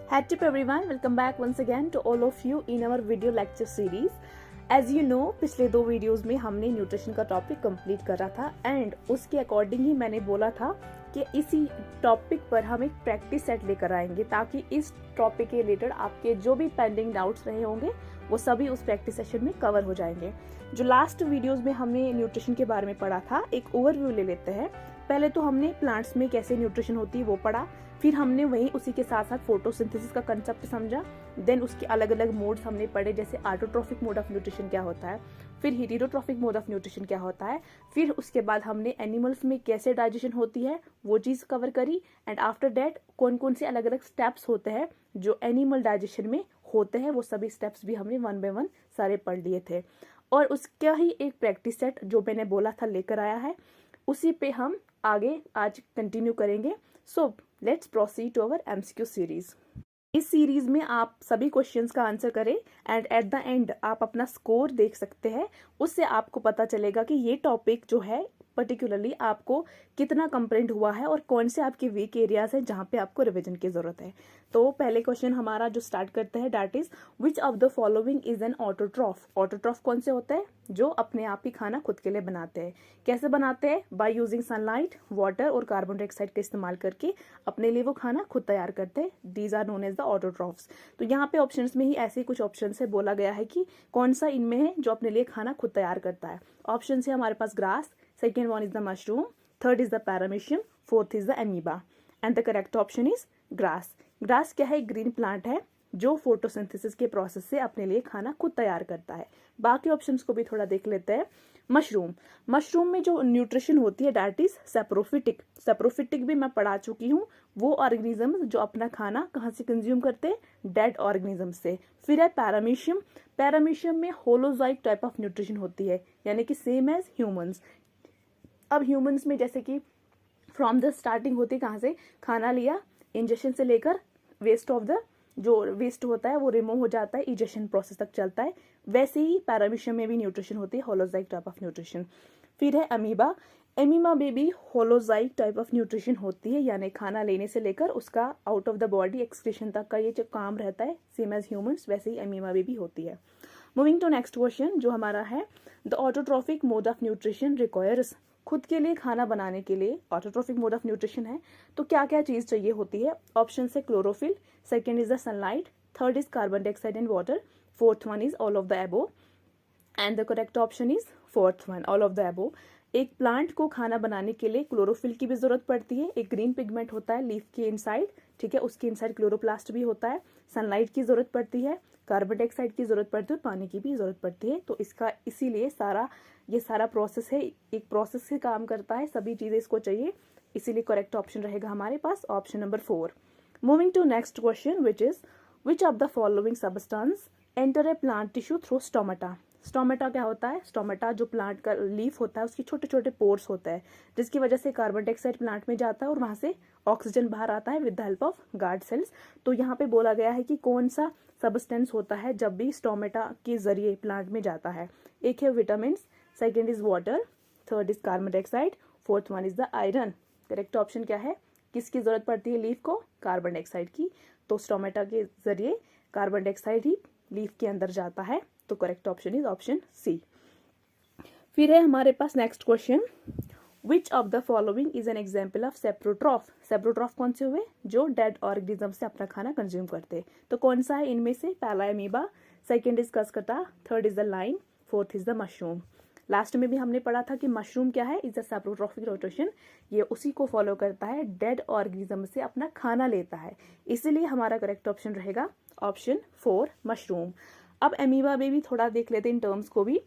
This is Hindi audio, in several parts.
Hi to everyone, welcome back once again to all of you in our video lecture series. As you know, पिछले 2 वीडियोस में हमने न्यूट्रिशन का टॉपिक कंप्लीट करा था एंड उसके अकॉर्डिंग ही मैंने बोला था कि इसी टॉपिक पर हम एक प्रैक्टिस सेट लेकर आएंगे ताकि इस टॉपिक के रिलेटेड आपके जो भी पेंडिंग डाउट्स रहे होंगे वो सभी उस प्रैक्टिस सेशन में कवर हो जाएंगे। जो लास्ट वीडियोस में हमने न्यूट्रिशन के बारे में पढ़ा था, एक ओवरव्यू ले लेते हैं। पहले तो हमने प्लांट्स में कैसे न्यूट्रिशन होती है वो पढ़ा, फिर हमने वहीं उसी के साथ साथ फोटोसिंथेसिस का कंसेप्ट समझा, देन उसके अलग अलग मोड्स हमने पढ़े जैसे ऑटोट्रॉफिक मोड ऑफ न्यूट्रिशन क्या होता है, फिर हेटेरोट्रॉफिक मोड ऑफ न्यूट्रिशन क्या होता है, फिर उसके बाद हमने एनिमल्स में कैसे डाइजेशन होती है वो चीज़ कवर करी एंड आफ्टर दैट कौन कौन से अलग अलग स्टेप्स होते हैं जो एनिमल डाइजेशन में होते हैं वो सभी स्टेप्स भी हमने 1 बाय 1 सारे पढ़ लिए थे। और उसका ही एक प्रैक्टिस सेट जो मैंने बोला था लेकर आया है, उसी पे हम आगे आज कंटिन्यू करेंगे। So let's proceed to our MCQ series. इस सीरीज में आप सभी क्वेश्चंस का आंसर करें एंड एट द एंड आप अपना स्कोर देख सकते हैं। उससे आपको पता चलेगा कि ये टॉपिक जो है पर्टिकुलरली आपको कितना कंप्लीट हुआ है और कौन से आपके वीक एरियाज हैं जहाँ पे आपको रिवीजन की जरूरत है। तो पहले क्वेश्चन हमारा जो स्टार्ट करते हैं that is which of the following is N autotroph. Autotroph कौन से होते हैं? जो अपने आप ही खाना खुद के लिए बनाते हैं। कैसे बनाते हैं? बाय यूजिंग सनलाइट, वाटर और कार्बन डाइऑक्साइड का इस्तेमाल करके अपने लिए वो खाना खुद तैयार करते हैं। These are known as the autotrophs. तो यहाँ पे ऑप्शंस में ही ऐसे कुछ ऑप्शन से बोला गया है कि कौन सा इनमें है जो अपने लिए खाना खुद तैयार करता है। ऑप्शन है हमारे पास grass, second one is the mushroom, third is the paramecium, fourth is the amoeba and the correct option is grass. grass क्या है? ग्रीन प्लांट है जो फोटोसिंथेसिस के प्रोसेस से अपने लिए खाना खुद तैयार करता है। बाकी ऑप्शंस को भी थोड़ा देख लेते हैं। मशरूम, मशरूम में जो न्यूट्रिशन होती है दैट इज सेप्रोफिटिक। सेप्रोफिटिक भी मैं पढ़ा चुकी हूँ, वो ऑर्गेनिज्म जो अपना खाना कहाँ से कंज्यूम करते हैं? डेड ऑर्गेनिज्म से। फिर है पैरामीशियम, पैरामीशियम में होलोजाइक टाइप ऑफ न्यूट्रिशन होती है यानी कि सेम एज ह्यूमंस। अब ह्यूमंस में जैसे कि फ्रॉम द स्टार्टिंग होती कहाँ से? खाना लिया, इंजेक्शन से लेकर वेस्ट ऑफ द जो वेस्ट होता है वो रिमूव हो जाता है, इजेक्शन प्रोसेस तक चलता है। वैसे ही पैरामीशियम में भी न्यूट्रिशन होती है, होलोजाइक टाइप ऑफ न्यूट्रिशन। फिर है अमीबा, एमीबा में भी होलोजाइक टाइप ऑफ न्यूट्रिशन होती है यानी खाना लेने से लेकर उसका out of the body excretion तक का ये जो काम रहता है सेम एज ह्यूमंस, वैसे ही अमीबा में भी होती है। मूविंग टू नेक्स्ट क्वेश्चन जो हमारा है, the autotrophic mode of nutrition requires. खुद के लिए खाना बनाने के लिए ऑटोट्रॉफिक मोड ऑफ न्यूट्रिशन है तो क्या क्या चीज चाहिए होती है? ऑप्शन है chlorophyll, second is the sunlight, third is carbon dioxide and water, fourth one is all of the एबो and the correct option is fourth one, all of the एबो। एक प्लांट को खाना बनाने के लिए क्लोरोफिल की भी जरूरत पड़ती है, एक ग्रीन पिगमेंट होता है लीफ के इनसाइड, ठीक है, उसके इनसाइड क्लोरोप्लास्ट भी होता है, सनलाइट की जरूरत पड़ती है, कार्बन डाइऑक्साइड की जरूरत पड़ती है, पानी की भी जरूरत पड़ती है। तो इसका इसीलिए ये सारा प्रोसेस है, एक प्रोसेस से काम करता है, सभी चीजें इसको चाहिए, इसीलिए करेक्ट ऑप्शन रहेगा हमारे पास option number 4। Moving to next question which is which of the following substance enter a plant tissue through stomata. Stomata क्या होता है? स्टोमेटा जो प्लांट का लीफ होता है उसके छोटे छोटे पोर्स होते हैं जिसकी वजह से कार्बन डाइऑक्साइड प्लांट में जाता है और वहां से ऑक्सीजन बाहर आता है with the help of guard cells. तो यहाँ पे बोला गया है कि कौन सा सबस्टेंस होता है जब भी स्टोमेटा के जरिए प्लांट में जाता है। एक है vitamin, second is water, third is carbon dioxide, fourth one is the iron. Correct option क्या है? किसकी जरूरत पड़ती है लीफ को? कार्बन डाइऑक्साइड की। तो स्टोमेटा के जरिए कार्बन डाइऑक्साइड ही लीफ के अंदर जाता है, तो correct option is option C. फिर है हमारे पास next question, which of the following is an example of saprotroph. Saprotroph कौन से हुए? जो डेड ऑर्गेनिज्म से अपना खाना कंज्यूम करते हैं। तो कौन सा है इनमें से? पहला amoeba, second is कस्कटा, third is the line, fourth is the mushroom. Last में भी हमने पढ़ा था कि मशरूम क्या है? इज अ सेप्रोट्रॉफिक रोटेशन, ये उसी को फॉलो करता है, डेड ऑर्गेनिज्म से अपना खाना लेता है, इसीलिए हमारा करेक्ट ऑप्शन रहेगा ऑप्शन 4 मशरूम। अब अमीबा में भी थोड़ा देख लेते हैं इन टर्म्स को भी।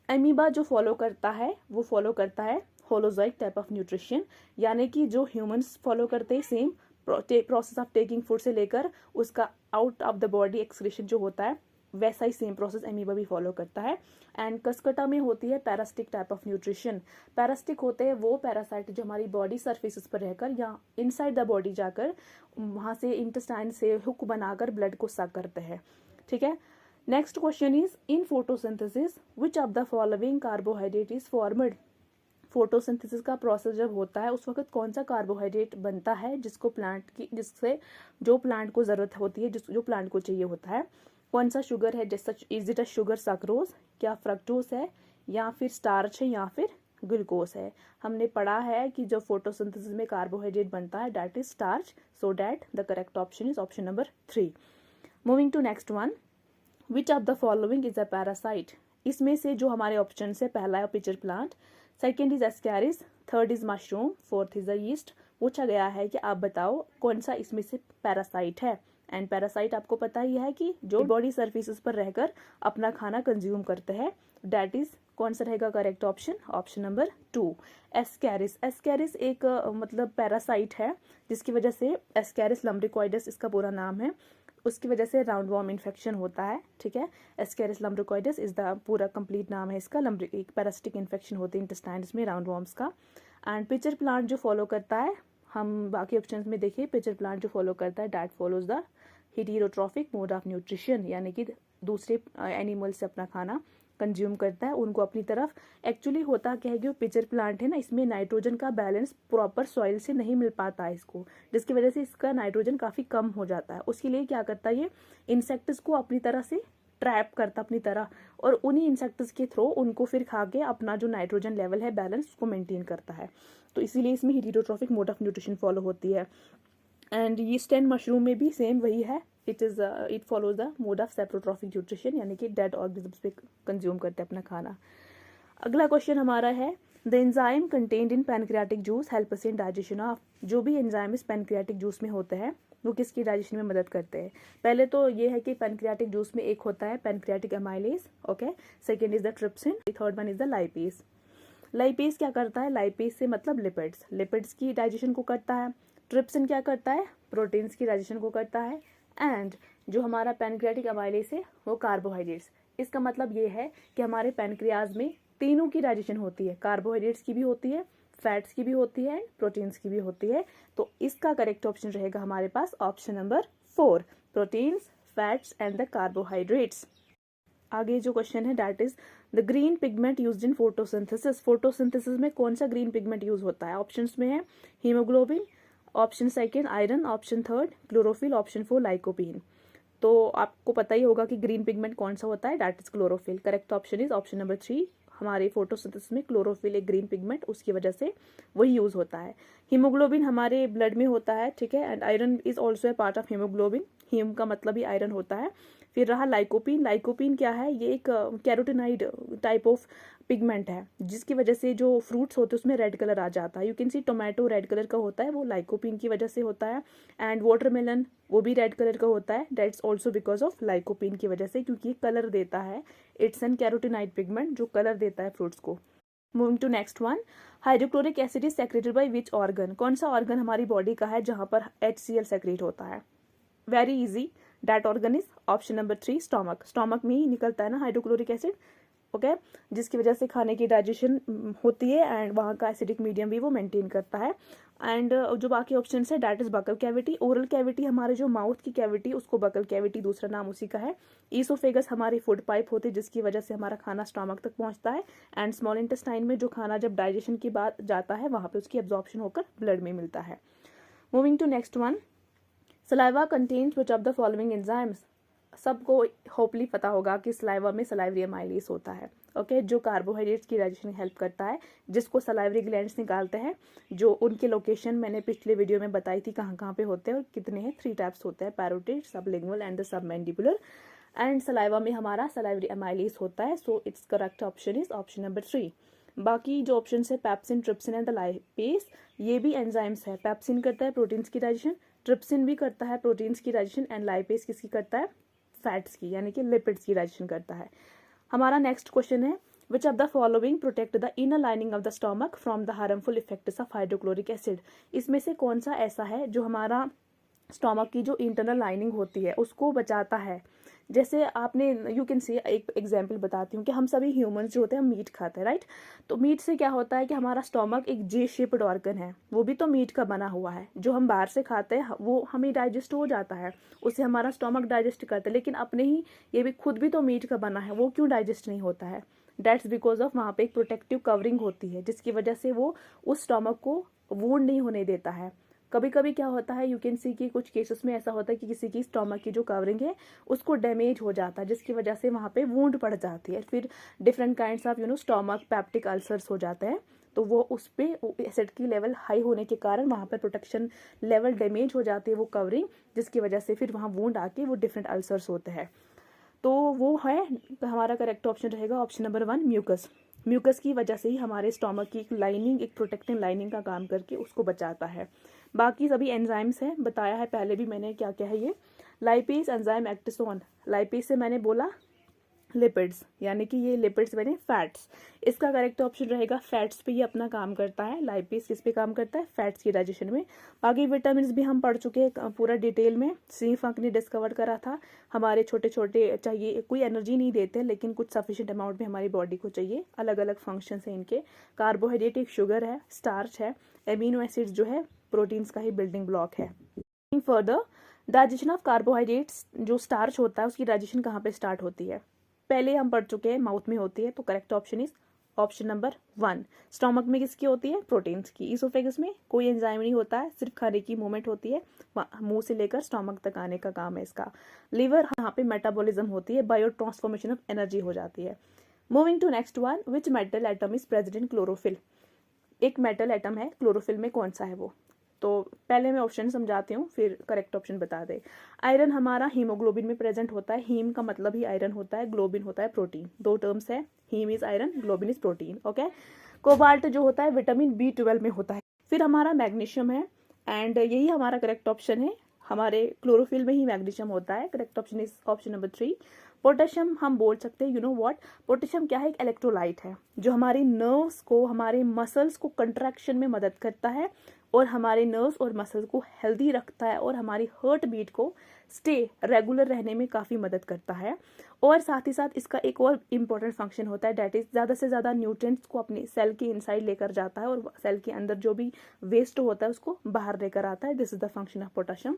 अमीबा जो फॉलो करता है वो फॉलो करता है होलोजाइक टाइप ऑफ न्यूट्रिशन यानी कि जो ह्यूमंस फॉलो करते हैं same process of taking food से लेकर उसका out of the body excretion जो होता है वैसा ही सेम प्रोसेस अमीबा भी फॉलो करता है। एंड कस्कटा में होती है parasitic type of nutrition. Parasitic होते हैं वो पैरासाइट जो हमारी बॉडी सरफेसेस पर रहकर या इनसाइड द बॉडी जाकर वहां से इंटेस्टाइन से हुक बनाकर ब्लड को सक करते हैं, ठीक है। Next question is in photosynthesis which of the following carbohydrate is formed. Photosynthesis का प्रोसेस जब होता है उस वक्त कौन सा कार्बोहाइड्रेट बनता है जिससे जो प्लांट को ज़रूरत होती है, जो प्लांट को चाहिए होता है। कौन सा शुगर है, जैसा is it a sugar sucrose, क्या फ्रक्टोज है, या फिर स्टार्च है, या फिर ग्लूकोज है। हमने पढ़ा है कि जो फोटोसिंथेसिस में कार्बोहाइड्रेट बनता है that is starch, so that the correct option is option number 3। Moving to next one, which of the following is a parasite. इसमें से जो हमारे ऑप्शन है, पहला है pitcher plant, second is ascaris, third is mushroom, fourth is a yeast. पूछा गया है कि आप बताओ कौन सा इसमें से पैरासाइट है। एंड पैरासाइट आपको पता ही है कि जो बॉडी सर्फेसिस पर रहकर अपना खाना कंज्यूम करते हैं, दैट इज कौन सा रहेगा correct option, option number 2 Ascaris. Ascaris एक मतलब पैरासाइट है जिसकी वजह से, एस्कैरिस लम्ब्रिकॉइडस इसका पूरा नाम है, उसकी वजह से राउंड वॉर्म इन्फेक्शन होता है। ठीक है, एस्कैरिस लम्ब्रिकॉइडस इज द पूरा कंप्लीट नाम है इसका। एक पैरासिटिक इन्फेक्शन होती है इंटेस्टाइन्स में राउंड वॉर्म्स का। एंड पिचर प्लांट जो फॉलो करता है, हम बाकी ऑप्शंस में देखिए, पिचर प्लांट जो फॉलो करता है that follows the heterotrophic mode of nutrition, यानी कि दूसरे एनिमल से अपना खाना कंज्यूम करता है, उनको अपनी तरफ। एक्चुअली होता क्या है कि वो पिचर प्लांट है ना, इसमें नाइट्रोजन का बैलेंस प्रॉपर सॉइल से नहीं मिल पाता है इसको, जिसकी वजह से इसका नाइट्रोजन काफ़ी कम हो जाता है। उसके लिए क्या करता है, ये इंसेक्ट्स को अपनी तरह से ट्रैप करता अपनी तरह, और उन्हीं इंसेक्ट्स के थ्रू उनको फिर खा के अपना जो नाइट्रोजन लेवल है बैलेंस उसको मेंटेन करता है। तो इसीलिए इसमें heterotrophic mode of nutrition follow होती है। एंड यीस्ट एंड मशरूम में भी सेम वही है, it follows the mode of saprotrophic nutrition, यानी कि डेड ऑर्गेनिज्म्स पे कंज्यूम करते हैं अपना खाना। अगला क्वेश्चन हमारा है, the enzyme contained in pancreatic juice help us in digestion of. जो भी एंजाइम इस पैनक्रियाटिक जूस में होते हैं वो किसकी डाइजेशन में मदद करते हैं। पहले तो ये है कि पैनक्रियाटिक जूस में एक होता है pancreatic amylase, okay, second is the trypsin, third one is the lipase. Lipase क्या करता है, लाइपेज से मतलब लिपिड्स, लिपिड्स की डाइजेशन को करता है। ट्रिप्सिन क्या करता है, प्रोटीन्स की डाइजेशन को करता है। एंड जो हमारा पैनक्रियाटिक एमाइलेज है वो कार्बोहाइड्रेट्स। इसका मतलब ये है कि हमारे पैनक्रियाज में तीनों की डाइजेशन होती है, कार्बोहाइड्रेट्स की भी होती है, फैट्स की भी होती है, प्रोटीन्स की भी होती है। तो इसका करेक्ट ऑप्शन रहेगा हमारे पास option number 4, proteins, fats and the carbohydrates. आगे जो क्वेश्चन है that is the green pigment used in photosynthesis. Photosynthesis में कौन सा ग्रीन पिगमेंट यूज होता है। ऑप्शंस में है haemoglobin, option second iron, option third chlorophyll, option 4 lycopene. तो आपको पता ही होगा कि ग्रीन पिगमेंट कौन सा होता है, that is chlorophyll. Correct option is option number 3। हमारे फोटोसिंथेसिस में क्लोरोफिल एक ग्रीन पिगमेंट, उसकी वजह से वही यूज होता है। हीमोग्लोबिन हमारे ब्लड में होता है, ठीक है, and iron is also a part of haemoglobin, haem का मतलब ही आयरन होता है। फिर रहा लाइकोपीन, लाइकोपीन क्या है, ये एक कैरोटिनाइड टाइप ऑफ पिगमेंट है जिसकी वजह से जो फ्रूट्स होते हैं उसमें रेड कलर आ जाता है। You can see tomato red colour का होता है, वो लाइकोपीन की वजह से होता है। एंड वाटरमेलन वो भी रेड कलर का होता है, that's also because of lycopene की वजह से, क्योंकि ये कलर देता है, इट्स एन कैरोटिनाइड पिगमेंट जो कलर देता है फ्रूट्स को। Moving to next one, hydrochloric acid is secreted by which organ. कौन सा ऑर्गन हमारी बॉडी का है जहां पर HCl सेक्रेट होता है। Very easy, that organ is option number 3 stomach. Stomach में ही निकलता है ना हाइड्रोक्लोरिक एसिड, ओके, जिसकी वजह से खाने की डाइजेशन होती है एंड वहाँ का एसिडिक मीडियम भी वो मेंटेन करता है। एंड जो बाकी ऑप्शन है that is buccal cavity. Oral cavity हमारे जो माउथ की कैविटी उसको बकल कैविटी दूसरा नाम उसी का है। ईसोफेगस हमारी फूड पाइप होती है जिसकी वजह से हमारा खाना स्टोमक तक पहुंचता है। एंड स्मॉल इंटेस्टाइन में जो खाना जब डाइजेशन की बात जाता है वहाँ पे उसकी एब्जॉर्प्शन होकर ब्लड में मिलता है। Moving to next one, saliva contains which of the following enzymes. सबको होपली पता होगा कि सलाइवा में सलाइवरी एमाइलेज होता है, ओके, जो कार्बोहाइड्रेट्स की डाइजेशन में हेल्प करता है, जिसको सलाइवरी ग्लैंड्स निकालते हैं, जो उनके लोकेशन मैंने पिछले वीडियो में बताई थी कहाँ कहाँ पे होते हैं और कितने हैं। 3 टाइप्स होते हैं, parotid, sublingual and the submandibular. And saliva में हमारा सलाइवरी एमाइलेज होता है, so it's correct option is option number 3। बाकी जो ऑप्शन है pepsin, trypsin and the lipase, ये भी एंजाइम्स है। पेप्सिन करता है प्रोटीन्स की डाइजेशन, ट्रिप्सिन भी करता है प्रोटीन्स की डाइजेशन, एंड लाइपेज किसकी करता है, फैट्स की, यानी कि लिपिड्स की डाइजेशन करता है। हमारा नेक्स्ट क्वेश्चन है, विच of the following protect the inner lining of the stomach from the harmful effects of hydrochloric acid. इसमें से कौन सा ऐसा है जो हमारा स्टोमक की जो इंटरनल लाइनिंग होती है उसको बचाता है। जैसे आपने, यू कैन सी, एक एग्जांपल बताती हूँ कि हम सभी ह्यूमंस जो होते हैं हम मीट खाते हैं, राइट। तो मीट से क्या होता है कि हमारा स्टोमक एक जे शेप्ड ऑर्गन है, वो भी तो मीट का बना हुआ है। जो हम बाहर से खाते हैं वो हमें डाइजेस्ट हो जाता है, उससे हमारा स्टोमक डाइजेस्ट करता है, लेकिन अपने ही ये भी खुद भी तो मीट का बना है, वो क्यों डाइजेस्ट नहीं होता है। डेट्स बिकॉज ऑफ वहाँ पे एक प्रोटेक्टिव कवरिंग होती है जिसकी वजह से वो उस स्टोमक को वूंड नहीं होने देता है। कभी कभी क्या होता है, यू कैन सी कि कुछ केसेस में ऐसा होता है कि किसी की स्टोमक की जो कवरिंग है उसको डैमेज हो जाता है जिसकी वजह से वहाँ पे वूंड पड़ जाती है, फिर different kinds of stomach peptic ulcers हो जाते हैं। तो वो उस पर एसिड की लेवल हाई होने के कारण वहाँ पर प्रोटेक्शन लेवल डैमेज हो जाती है वो कवरिंग, जिसकी वजह से फिर वहाँ वूंड आके वो डिफरेंट अल्सर्स होते हैं। तो वो है हमारा करेक्ट ऑप्शन रहेगा ऑप्शन नंबर 1 म्यूकस। म्यूकस की वजह से ही हमारे स्टोमक की एक लाइनिंग, एक प्रोटेक्टिव लाइनिंग का काम करके उसको बचाता है। बाकी सभी एंजाइम्स हैं, बताया है पहले भी मैंने क्या क्या है ये। Lipase enzyme acts on, lipase से मैंने बोला लिपिड्स, यानी कि ये लिपिड्स बने फैट्स। इसका करेक्ट ऑप्शन रहेगा फैट्स पे ये अपना काम करता है। लाइपेज किस पे काम करता है? फैट्स की डाइजेशन में। बाकी विटामिन भी हम पढ़ चुके हैं पूरा डिटेल में, सी फंक ने डिस्कवर करा था। हमारे छोटे छोटे चाहिए, कोई एनर्जी नहीं देते लेकिन कुछ सफिशिएंट अमाउंट में हमारी बॉडी को चाहिए। अलग अलग फंक्शन है इनके। कार्बोहाइड्रेट एक शुगर है, स्टार्च है, एमिनो एसिड्स जो है प्रोटीन्स का ही बिल्डिंग ब्लॉक है। फर्दर डाइजेशन ऑफ कार्बोहाइड्रेट्स, जो स्टार्च होता है उसकी डाइजेशन कहाँ पे स्टार्ट होती है? पहले हम पढ़ चुके हैं माउथ में होती है, तो correct option is option number 1। Stomach में किसकी होती है? प्रोटीन्स की। इसोफेगस में कोई एंजाइम नहीं होता है, सिर्फ खाने की मूवमेंट होती है, मुंह से लेकर स्टोमक तक आने का काम है इसका। लिवर, यहाँ पे मेटाबॉलिज्म होती है, बायो ट्रांसफॉर्मेशन ऑफ एनर्जी हो जाती है। Moving to next one, which metal atom is present in chlorophyll? एक मेटल एटम है क्लोरोफिल में, कौन सा है वो? तो पहले मैं ऑप्शन समझाती हूँ फिर करेक्ट ऑप्शन बता दे। आयरन हमारा हीमोग्लोबिन में प्रेजेंट होता है। हीम का मतलब ही आयरन होता है, ग्लोबिन होता है प्रोटीन। दो टर्म्स है, haem is iron, globin is protein. Okay. Cobalt जो होता है विटामिन B12 में होता है। फिर हमारा मैग्नीशियम है, एंड यही हमारा करेक्ट ऑप्शन है। हमारे क्लोरोफिल में ही मैग्नीशियम होता है। Correct option is option number 3। Potassium हम बोल सकते हैं, यू नो व्हाट, पोटेशियम क्या है? एक इलेक्ट्रोलाइट है जो हमारी नर्व्स को, हमारे मसल्स को कंट्रैक्शन में मदद करता है और हमारे नर्व्स और मसल्स को हेल्दी रखता है और हमारी हार्ट बीट को स्टे रेगुलर रहने में काफ़ी मदद करता है। और साथ ही साथ इसका एक और इम्पॉर्टेंट फंक्शन होता है, डैट इज ज़्यादा से ज़्यादा न्यूट्रिएंट्स को अपने सेल के इनसाइड लेकर जाता है और सेल के अंदर जो भी वेस्ट होता है उसको बाहर लेकर आता है। This is the function of potassium.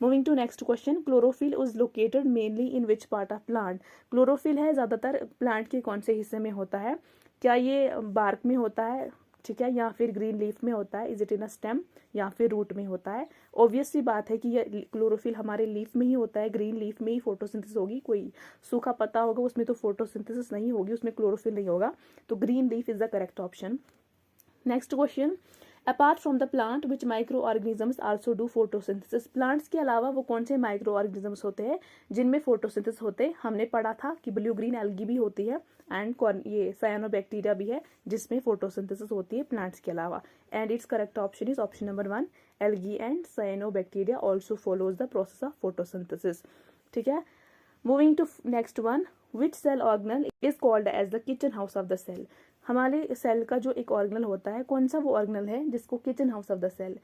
Moving to next question, chlorophyll is located mainly in which part of plant? Chlorophyll है ज़्यादातर प्लांट के कौन से हिस्से में होता है? क्या ये बार्क में होता है, ठीक है, या फिर ग्रीन लीफ में होता है? Is it in a stem, या फिर रूट में होता है? ऑब्वियस सी बात है कि ये क्लोरोफिल हमारे लीफ में ही होता है, ग्रीन लीफ में ही फोटोसिंथेसिस होगी। कोई सूखा पत्ता होगा उसमें तो फोटोसिंथेसिस नहीं होगी, उसमें क्लोरोफिल नहीं होगा। तो green leaf is the correct option. Next question, apart from the plant which micro organisms also do photosynthesis? Plants के अलावा वो कौन से माइक्रो ऑर्गेनिजम्स होते हैं जिनमें फोटोसिंथेसिस होते हैं? हमने पढ़ा था कि ब्लू ग्रीन एल्गी भी होती है एंड ये साइनोबैक्टीरिया भी है जिसमें फोटोसिंथेसिस होती है प्लांट्स के अलावा। And it's correct option is option number 1, algae and cyanobacteria also follows the process of photosynthesis. ठीक है। Moving to next one, which cell organelle is called as the kitchen house of the cell? हमारे सेल का जो एक ऑर्गेनल होता है, कौन सा वो ऑर्गेनल है जिसको kitchen house of the cell?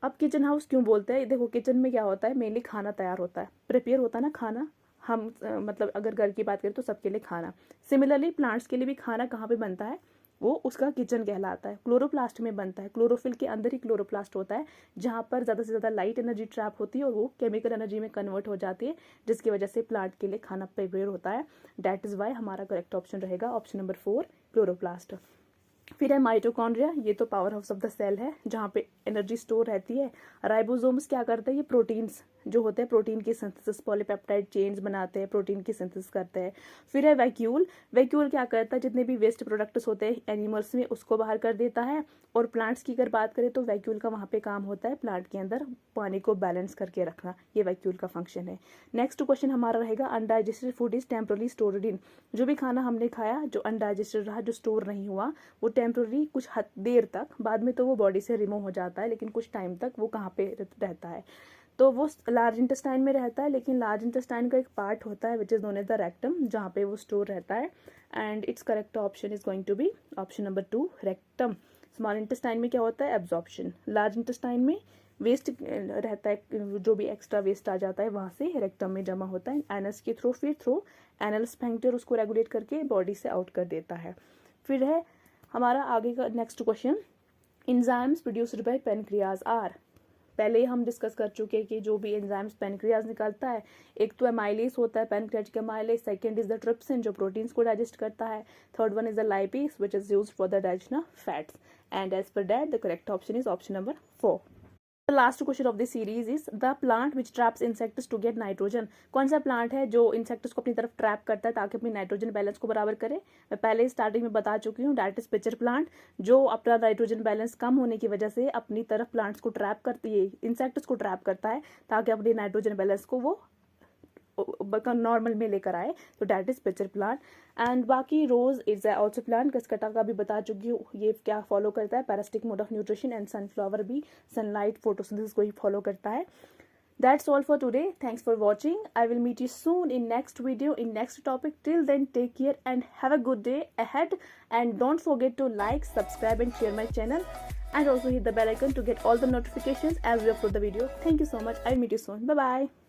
अब किचन हाउस क्यों बोलते हैं? देखो, किचन में क्या होता है, मेनली खाना तैयार होता है, प्रिपेयर होता है ना खाना। हम मतलब अगर घर की बात करें तो सबके लिए खाना। सिमिलरली प्लांट्स के लिए भी खाना कहाँ पे बनता है? वो उसका किचन कहलाता है, क्लोरोप्लास्ट में बनता है। क्लोरोफिल के अंदर ही क्लोरोप्लास्ट होता है जहाँ पर ज़्यादा से ज़्यादा लाइट एनर्जी ट्रैप होती है और वो केमिकल एनर्जी में कन्वर्ट हो जाती है, जिसकी वजह से प्लांट के लिए खाना प्रिपेयर होता है। दैट इज़ वाई हमारा करेक्ट ऑप्शन रहेगा ऑप्शन नंबर 4, क्लोरोप्लास्ट। फिर है माइटोकॉन्ड्रिया, ये तो power house of the cell है जहाँ पे एनर्जी स्टोर रहती है। राइबोसोम्स क्या करते हैं? ये प्रोटीन्स जो होते हैं, प्रोटीन की सिंथेसिस, पॉलीपेप्टाइड चेन्स बनाते हैं, प्रोटीन की सिंथेसिस करते हैं। फिर है वैक्यूल, वैक्यूल क्या करता है? जितने भी वेस्ट प्रोडक्ट्स होते हैं एनिमल्स में उसको बाहर कर देता है। और प्लांट्स की अगर बात करें तो वैक्यूल का वहाँ पे काम होता है प्लांट के अंदर पानी को बैलेंस करके रखना, ये वैक्यूल का फंक्शन है। नेक्स्ट क्वेश्चन हमारा रहेगा, undigested food is temporarily stored in? जो भी खाना हमने खाया जो अनडाइजेस्टेड रहा, जो स्टोर नहीं हुआ, वो टेम्पररी कुछ देर तक, बाद में तो वो बॉडी से रिमूव हो जाता है, लेकिन कुछ टाइम तक वो कहाँ पे रहता है? तो वो लार्ज इंटेस्टाइन में रहता है, लेकिन लार्ज इंटेस्टाइन का एक पार्ट होता है which is known as the rectum, जहाँ पे वो स्टोर रहता है। And it's correct option is going to be option number 2, rectum. Small intestine में क्या होता है? एब्जॉर्प्शन। लार्ज इंटेस्टाइन में वेस्ट रहता है, जो भी एक्स्ट्रा वेस्ट आ जाता है वहाँ से रेक्टम में जमा होता है एनस के थ्रू, फिर थ्रू एनल स्फिंक्टर उसको रेगुलेट करके बॉडी से आउट कर देता है। फिर है हमारा आगे का next question, enzymes produced by pancreas are? पहले हम डिस्कस कर चुके हैं कि जो भी एंजाइम्स पैनक्रियाज निकालता है, एक तो एमाइलेज होता है pancreatic amylase, second is the trypsin जो प्रोटीन्स को डाइजेस्ट करता है, third one is the lipase which is used for the digestion of fats, and as per that the correct option is option number 4. The last question of this series is the plant which traps insects to get nitrogen. कौन सा प्लांट है जो इंसेक्ट्स को अपनी तरफ ट्रैप करता है ताकि अपनी नाइट्रोजन बैलेंस को बराबर करे? मैं पहले स्टार्टिंग में बता चुकी हूँ, दैट इज पिचर प्लांट, जो अपना नाइट्रोजन बैलेंस कम होने की वजह से अपनी तरफ प्लांट्स को ट्रैप करती है, इंसेक्ट्स को ट्रैप करता है ताकि अपनी नाइट्रोजन बैलेंस को वो नॉर्मल में लेकर आए. तो that is pitcher plant. And बाकी रोज इज ऑल्सो प्लांट, कसकटा का भी बता चुकी हूँ, ये क्या फॉलो करता है, parasitic mode of nutrition, and sunflower भी सनलाइट फोटोसिंथेसिस को ही फॉलो करता है. That's all for today. Thanks for watching. I will meet you soon in next video, in next topic. Till then, take care and have a good day ahead. And don't forget to like, subscribe and share my channel. And also hit the bell icon to get all the notifications as we upload the video. Thank you so much. I'll meet you soon. Bye-bye.